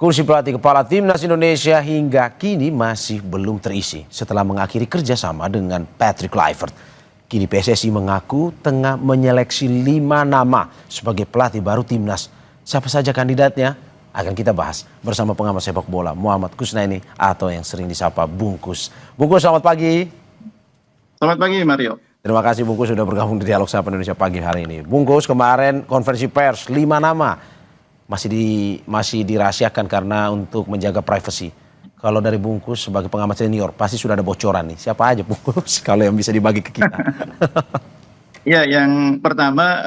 Kursi pelatih kepala Timnas Indonesia hingga kini masih belum terisi setelah mengakhiri kerjasama dengan Patrick Kluivert. Kini PSSI mengaku tengah menyeleksi 5 nama sebagai pelatih baru Timnas. Siapa saja kandidatnya? Akan kita bahas bersama pengamat sepak bola Muhammad Kusnaini atau yang sering disapa Bungkus. Bungkus, selamat pagi. Selamat pagi, Mario. Terima kasih Bungkus sudah bergabung di Dialog Sapa Indonesia pagi hari ini. Bungkus, kemarin konferensi pers 5 nama masih dirahasiakan karena untuk menjaga privasi. Kalau dari Bungkus sebagai pengamat senior pasti sudah ada bocoran nih. Siapa aja Bungkus kalau yang bisa dibagi ke kita? Ya, yang pertama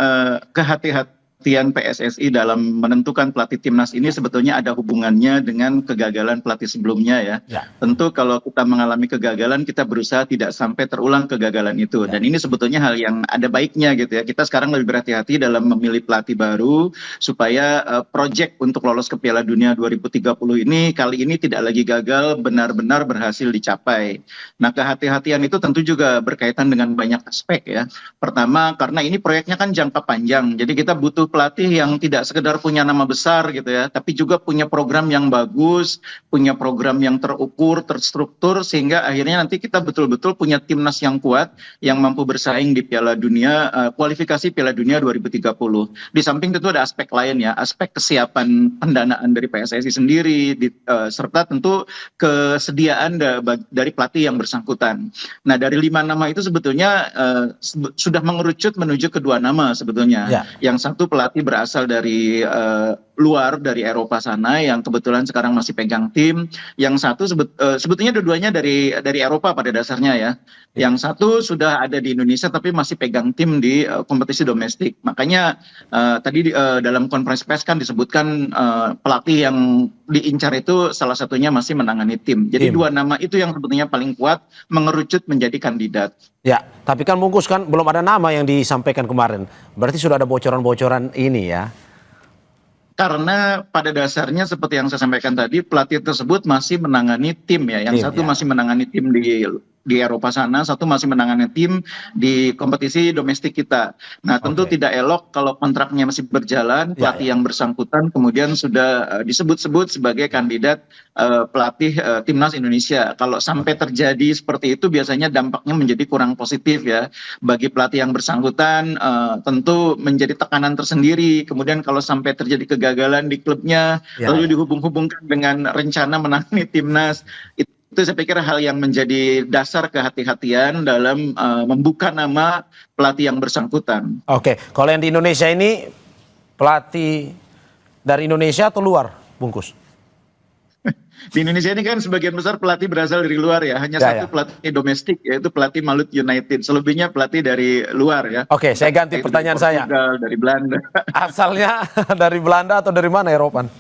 kehati-hatian PSSI dalam menentukan pelatih timnas ini sebetulnya ada hubungannya dengan kegagalan pelatih sebelumnya ya. Tentu kalau kita mengalami kegagalan kita berusaha tidak sampai terulang kegagalan itu. Dan ini sebetulnya hal yang ada baiknya gitu ya. Kita sekarang lebih berhati-hati dalam memilih pelatih baru supaya proyek untuk lolos ke Piala Dunia 2030 ini kali ini tidak lagi gagal, benar-benar berhasil dicapai. Nah, kehati-hatian itu tentu juga berkaitan dengan banyak aspek ya. Pertama, karena ini proyeknya kan jangka panjang. Jadi kita butuh pelatih yang tidak sekedar punya nama besar gitu ya, tapi juga punya program yang bagus, punya program yang terukur, terstruktur, sehingga akhirnya nanti kita betul-betul punya timnas yang kuat, yang mampu bersaing di Piala Dunia, kualifikasi Piala Dunia 2030. Di samping tentu ada aspek lain ya, aspek kesiapan pendanaan dari PSSI sendiri, serta tentu kesediaan dari pelatih yang bersangkutan. Nah, dari 5 nama itu sebetulnya sudah mengerucut menuju ke 2 nama sebetulnya. Yang satu pelatih berasal dari luar, dari Eropa sana, yang kebetulan sekarang masih pegang tim. Yang satu sebetulnya dua-duanya dari Eropa pada dasarnya ya. Yang satu sudah ada di Indonesia tapi masih pegang tim di kompetisi domestik. Makanya tadi dalam konferensi pers kan disebutkan pelatih yang diincar itu salah satunya masih menangani tim. Jadi 2 nama itu yang sebetulnya paling kuat mengerucut menjadi kandidat. Ya, tapi kan Bungkus kan belum ada nama yang disampaikan kemarin. Berarti sudah ada bocoran-bocoran ini ya. Karena pada dasarnya seperti yang saya sampaikan tadi, pelatih tersebut masih menangani tim ya. Yang satu masih menangani tim di Eropa sana, satu masih menangani tim di kompetisi domestik kita. Nah, tentu tidak elok kalau kontraknya masih berjalan, pelatih yang bersangkutan kemudian sudah disebut-sebut sebagai kandidat pelatih timnas Indonesia. Kalau sampai terjadi seperti itu biasanya dampaknya menjadi kurang positif ya. Bagi pelatih yang bersangkutan tentu menjadi tekanan tersendiri. Kemudian kalau sampai terjadi kegagalan di klubnya, lalu dihubung-hubungkan dengan rencana menangani timnas, itu saya pikir hal yang menjadi dasar kehati-hatian dalam membuka nama pelatih yang bersangkutan. Oke, kalau yang di Indonesia ini pelatih dari Indonesia atau luar, Bungkus? Di Indonesia ini kan sebagian besar pelatih berasal dari luar ya. Hanya satu pelatih domestik, yaitu pelatih Malut United. Selebihnya pelatih dari luar ya. Oke, saya ganti pertanyaan saya. Dari Belanda. Asalnya dari Belanda atau dari mana, Eropan?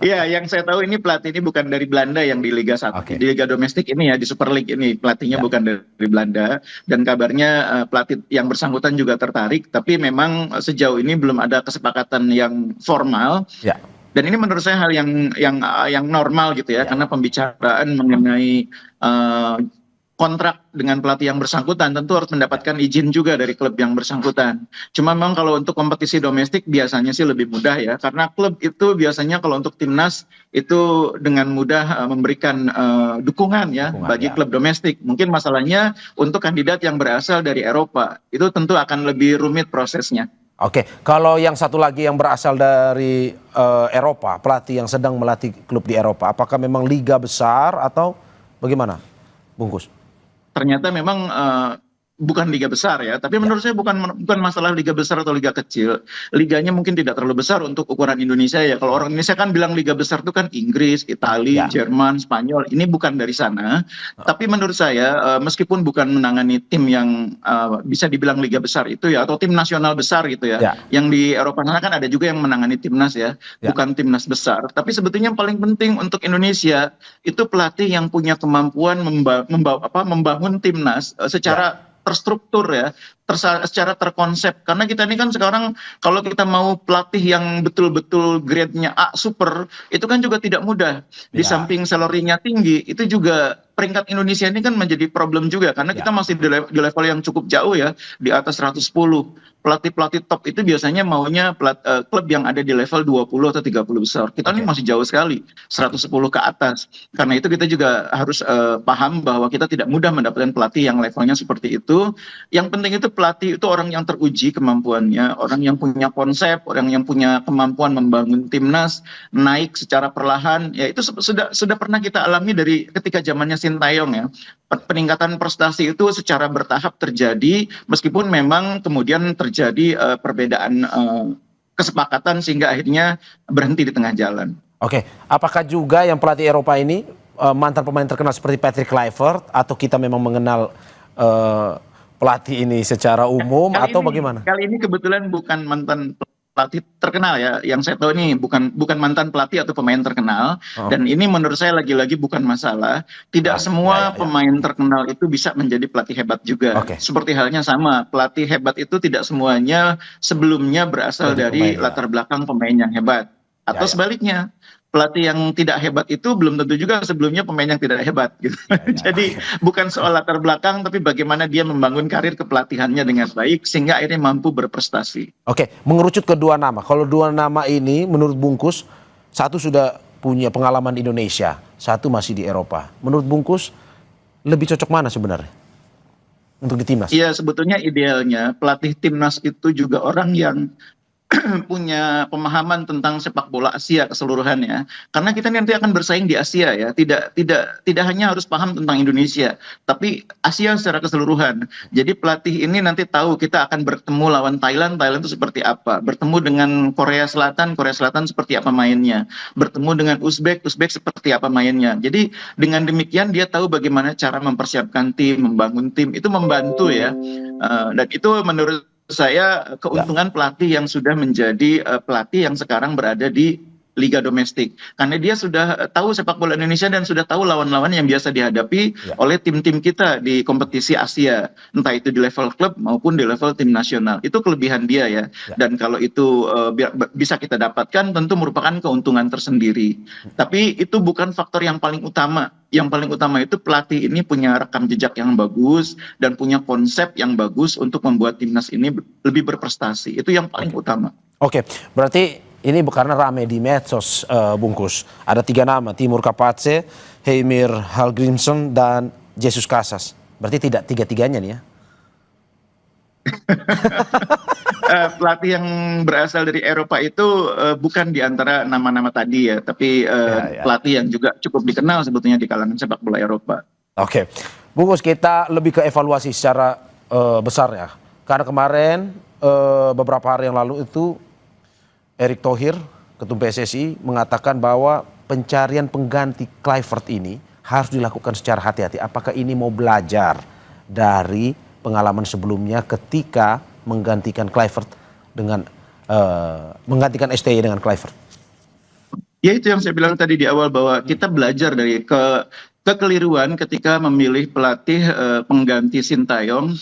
Iya, yang saya tahu ini pelatih ini bukan dari Belanda yang di Liga 1. Di Liga Domestik ini ya, di Super League ini pelatihnya bukan dari Belanda. Dan kabarnya pelatih yang bersangkutan juga tertarik, tapi memang sejauh ini belum ada kesepakatan yang formal. Dan ini menurut saya hal yang normal gitu ya, karena pembicaraan mengenai kontrak dengan pelatih yang bersangkutan tentu harus mendapatkan izin juga dari klub yang bersangkutan. Cuma memang kalau untuk kompetisi domestik biasanya sih lebih mudah ya, karena klub itu biasanya kalau untuk timnas itu dengan mudah memberikan dukungan ya bagi klub domestik. Mungkin masalahnya untuk kandidat yang berasal dari Eropa itu tentu akan lebih rumit prosesnya. Oke, kalau yang satu lagi yang berasal dari Eropa, pelatih yang sedang melatih klub di Eropa, apakah memang liga besar atau bagaimana, Bungkus? Ternyata memang bukan liga besar ya, tapi menurut saya bukan masalah liga besar atau liga kecil. Liganya mungkin tidak terlalu besar untuk ukuran Indonesia ya. Kalau orang Indonesia kan bilang liga besar itu kan Inggris, Italia, Jerman, Spanyol. Ini bukan dari sana. Tapi menurut saya meskipun bukan menangani tim yang bisa dibilang liga besar itu ya, atau tim nasional besar gitu ya. Yang di Eropa sana kan ada juga yang menangani timnas ya, bukan timnas besar. Tapi sebetulnya yang paling penting untuk Indonesia itu pelatih yang punya kemampuan membangun timnas secara terstruktur ya, secara terkonsep. Karena kita ini kan sekarang kalau kita mau pelatih yang betul-betul grade-nya A super, itu kan juga tidak mudah. Di Ya, samping salary-nya tinggi, itu juga peringkat Indonesia ini kan menjadi problem juga karena ya. kita masih di level yang cukup jauh ya, di atas 110. Pelatih-pelatih top itu biasanya maunya klub yang ada di level 20 atau 30 besar. Kita ini Oke. masih jauh sekali, 110 ke atas. Karena itu kita juga harus paham bahwa kita tidak mudah mendapatkan pelatih yang levelnya seperti itu. Yang penting itu pelatih itu orang yang teruji kemampuannya, orang yang punya konsep, orang yang punya kemampuan membangun timnas, naik secara perlahan. Ya itu sudah pernah kita alami dari ketika zamannya Sintayong ya. Peningkatan prestasi itu secara bertahap terjadi meskipun memang kemudian terjadi perbedaan kesepakatan sehingga akhirnya berhenti di tengah jalan. Oke, apakah juga yang pelatih Eropa ini mantan pemain terkenal seperti Patrick Kluivert atau kita memang mengenal pelatih ini secara umum atau bagaimana? Kali ini kebetulan bukan mantan pelatih terkenal ya. Yang saya tahu ini bukan mantan pelatih atau pemain terkenal. Dan ini menurut saya lagi-lagi bukan masalah. Tidak semua pemain terkenal itu bisa menjadi pelatih hebat juga. Seperti halnya sama, pelatih hebat itu tidak semuanya sebelumnya berasal dari latar belakang pemain yang hebat. Atau sebaliknya, pelatih yang tidak hebat itu belum tentu juga sebelumnya pemain yang tidak hebat gitu. Jadi bukan soal latar belakang tapi bagaimana dia membangun karir kepelatihannya dengan baik sehingga akhirnya mampu berprestasi. Oke, mengerucut ke dua nama. Kalau dua nama ini menurut Bungkus, satu sudah punya pengalaman di Indonesia, satu masih di Eropa. Menurut Bungkus lebih cocok mana sebenarnya untuk di timnas? Iya, sebetulnya idealnya pelatih timnas itu juga orang yang punya pemahaman tentang sepak bola Asia keseluruhannya. Karena kita nanti akan bersaing di Asia ya, tidak hanya harus paham tentang Indonesia, tapi Asia secara keseluruhan. Jadi pelatih ini nanti tahu kita akan bertemu lawan Thailand, Thailand itu seperti apa. Bertemu dengan Korea Selatan seperti apa mainnya. Bertemu dengan Uzbek seperti apa mainnya. Jadi dengan demikian dia tahu bagaimana cara mempersiapkan tim, membangun tim, itu membantu ya. Dan itu menurut saya keuntungan pelatih yang sudah menjadi pelatih yang sekarang berada di liga domestik karena dia sudah tahu sepak bola Indonesia dan sudah tahu lawan-lawan yang biasa dihadapi oleh tim-tim kita di kompetisi Asia, entah itu di level klub maupun di level tim nasional. Itu kelebihan dia ya. Dan kalau itu bisa kita dapatkan tentu merupakan keuntungan tersendiri. Tapi itu bukan faktor yang paling utama. Yang paling utama itu pelatih ini punya rekam jejak yang bagus dan punya konsep yang bagus untuk membuat timnas ini lebih berprestasi. Itu yang paling utama. Oke, berarti ini karena rame di medsos, Bungkus. Ada 3 nama, Timur Kapace, Heimir Hallgrímsson, dan Jesus Casas. Berarti tidak tiga-tiganya nih ya? Pelatih yang berasal dari Eropa itu bukan di antara nama-nama tadi ya, tapi pelatih yang juga cukup dikenal sebetulnya di kalangan sepak bola Eropa. Oke, Bungkus, kita lebih ke evaluasi secara besar ya. Karena kemarin beberapa hari yang lalu itu Erick Thohir, Ketum PSSI, mengatakan bahwa pencarian pengganti Kluivert ini harus dilakukan secara hati-hati. Apakah ini mau belajar dari pengalaman sebelumnya ketika menggantikan Kluivert dengan menggantikan STY dengan Kluivert? Ya itu yang saya bilang tadi di awal bahwa kita belajar dari kekeliruan ketika memilih pelatih pengganti Sintayong.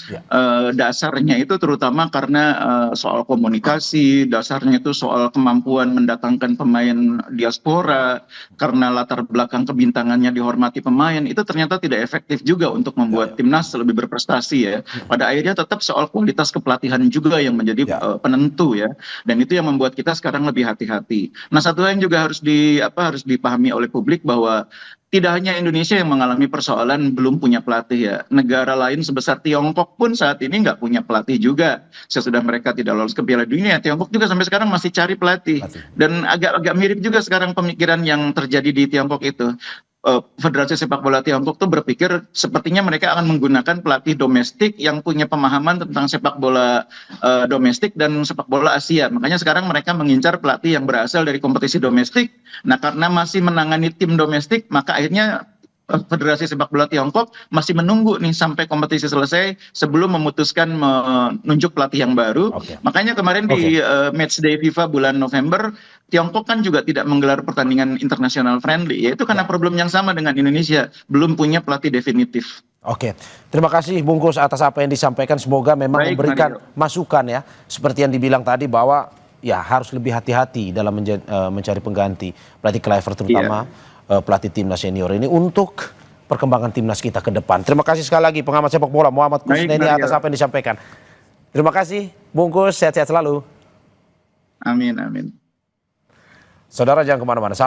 Dasarnya itu terutama karena soal komunikasi, dasarnya itu soal kemampuan mendatangkan pemain diaspora, karena latar belakang kebintangannya dihormati pemain, itu ternyata tidak efektif juga untuk membuat timnas lebih berprestasi ya. Pada akhirnya tetap soal kualitas kepelatihan juga yang menjadi penentu ya. Dan itu yang membuat kita sekarang lebih hati-hati. Nah, satu hal yang juga harus dipahami oleh publik bahwa tidak hanya Indonesia yang mengalami persoalan belum punya pelatih ya. Negara lain sebesar Tiongkok pun saat ini nggak punya pelatih juga. Sesudah mereka tidak lolos ke Piala Dunia, Tiongkok juga sampai sekarang masih cari pelatih. Dan agak mirip juga sekarang pemikiran yang terjadi di Tiongkok itu. Federasi Sepak Bola Tiongkok tuh berpikir sepertinya mereka akan menggunakan pelatih domestik yang punya pemahaman tentang sepak bola domestik dan sepak bola Asia. Makanya sekarang mereka mengincar pelatih yang berasal dari kompetisi domestik. Nah, karena masih menangani tim domestik, maka akhirnya Federasi Sepak Bola Tiongkok masih menunggu nih sampai kompetisi selesai sebelum memutuskan menunjuk pelatih yang baru. Makanya kemarin di matchday FIFA bulan November, Tiongkok kan juga tidak menggelar pertandingan internasional friendly, yaitu karena problem yang sama dengan Indonesia, belum punya pelatih definitif. Oke, terima kasih Bungkus atas apa yang disampaikan. Semoga memang memberikan masukan ya, seperti yang dibilang tadi bahwa ya harus lebih hati-hati dalam mencari pengganti pelatih Kluivert, terutama pelatih timnas senior ini untuk perkembangan timnas kita ke depan. Terima kasih sekali lagi pengamat sepak bola Muhammad Kusnedi atas apa yang disampaikan. Terima kasih Bungkus, sehat-sehat selalu. Amin, amin. Saudara jangan kemana-mana.